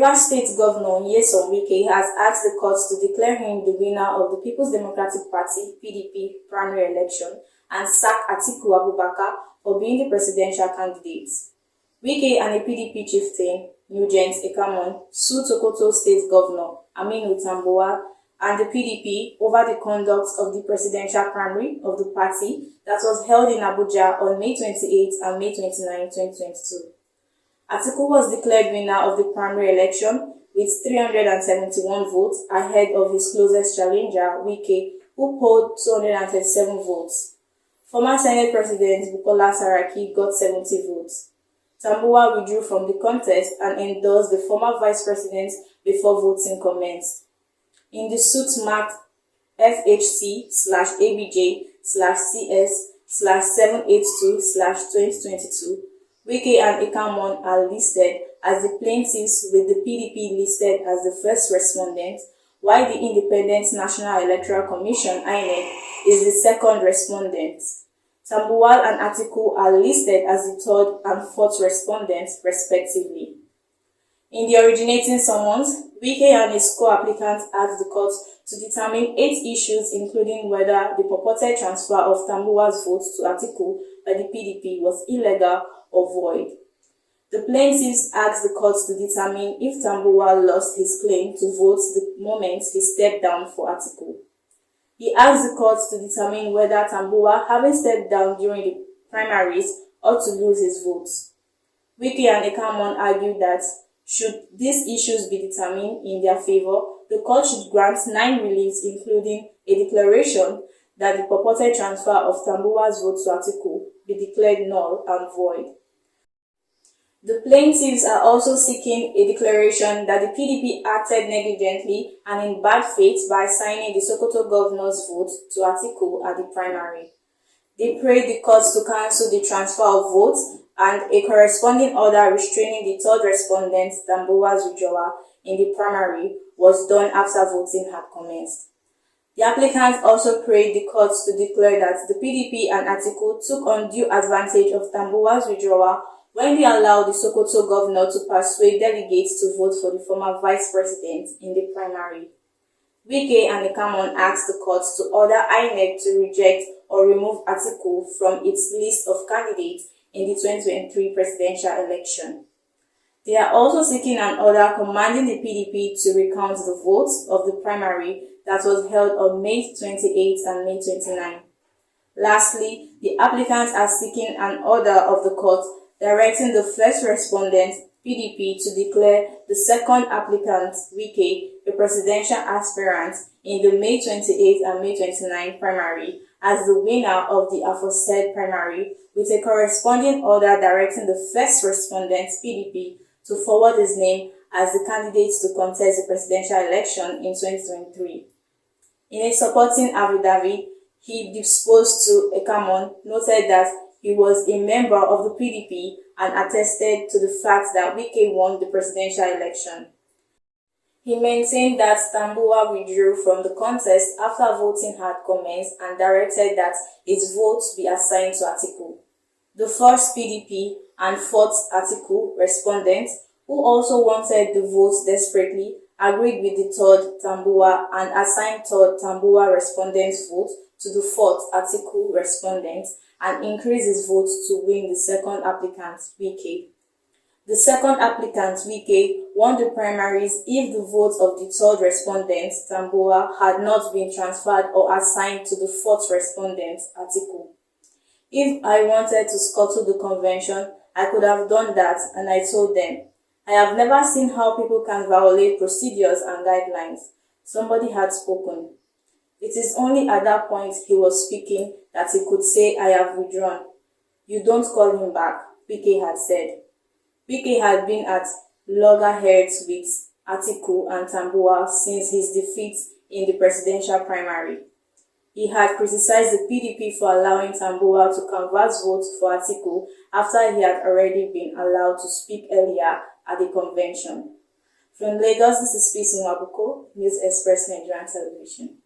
Rivers State Governor Nyesom Wike has asked the courts to declare him the winner of the People's Democratic Party (PDP) primary election and sack Atiku for being the presidential candidate. Wike and a PDP chieftain, Nugent Ekamon, sued Sokoto State Governor Aminu Tambuwal and the PDP over the conduct of the presidential primary of the party that was held in Abuja on May 28 and May 29, 2022. Atiku was declared winner of the primary election with 371 votes ahead of his closest challenger, Wike, who polled 237 votes. Former Senate President Bukola Saraki got 70 votes. Tambuwal withdrew from the contest and endorsed the former vice president before voting commenced. In the suit marked FHC/ABJ/CS/782/2022, Wike and Ekamon are listed as the plaintiffs with the PDP listed as the first respondent, while the Independent National Electoral Commission (INEC) is the second respondent. Tambuwal and Atiku are listed as the third and fourth respondents, respectively. In the originating summons, Wike and his co-applicants asked the court to determine 8 issues, including whether the purported transfer of Tambuwal's votes to Atiku by the PDP was illegal or void. The plaintiffs asked the court to determine if Tambuwal lost his claim to votes the moment he stepped down for Atiku. He asked the court to determine whether Tambuwal, having stepped down during the primaries, ought to lose his votes. Wike and Ekamon argued that should these issues be determined in their favor, the court should grant 9 reliefs, including a declaration that the purported transfer of Tambuwal's votes to Atiku be declared null and void. The plaintiffs are also seeking a declaration that the PDP acted negligently and in bad faith by assigning the Sokoto governor's vote to Atiku at the primary. They prayed the courts to cancel the transfer of votes and a corresponding order restraining the third respondent, Tambuwal's withdrawal in the primary, was done after voting had commenced. The applicants also prayed the courts to declare that the PDP and Atiku took undue advantage of Tambuwal's withdrawal when they allowed the Sokoto governor to persuade delegates to vote for the former vice president in the primary. Wike and Ekamon asked the courts to order INEC to reject or remove Atiku from its list of candidates in the 2023 presidential election. They are also seeking an order commanding the PDP to recount the votes of the primary that was held on May 28 and May 29. Lastly, the applicants are seeking an order of the court directing the first respondent, PDP, to declare the second applicant, Wike, a presidential aspirant in the May 28 and May 29 primary, as the winner of the aforesaid primary, with a corresponding order directing the first respondent, PDP, to forward his name as the candidate to contest the presidential election in 2023. In a supporting affidavit, he disposed to Ekamon noted that he was a member of the PDP and attested to the fact that Wike won the presidential election. He maintained that Tambuwal withdrew from the contest after voting had commenced and directed that his votes be assigned to Atiku. The first PDP and fourth Atiku respondents, who also wanted the votes desperately, agreed with the third Tambuwal and assigned third Tambuwal respondent's vote to the fourth Atiku respondent and increased his votes to win the second applicant, Wike. The second applicant, Wike, won the primaries if the votes of the third respondent, Tambuwal, had not been transferred or assigned to the fourth respondent, Atiku. If I wanted to scuttle the convention, I could have done that, and I told them, I have never seen how people can violate procedures and guidelines. Somebody had spoken. It is only at that point he was speaking that he could say, I have withdrawn. You don't call him back, Wike had said. Wike had been at loggerheads with Atiku and Tambuwal since his defeat in the presidential primary. He had criticized the PDP for allowing Tambuwal to canvass votes for Atiku after he had already been allowed to speak earlier at the convention. From Lagos, this is Peace Nwabuko, News Express Nigerian Television.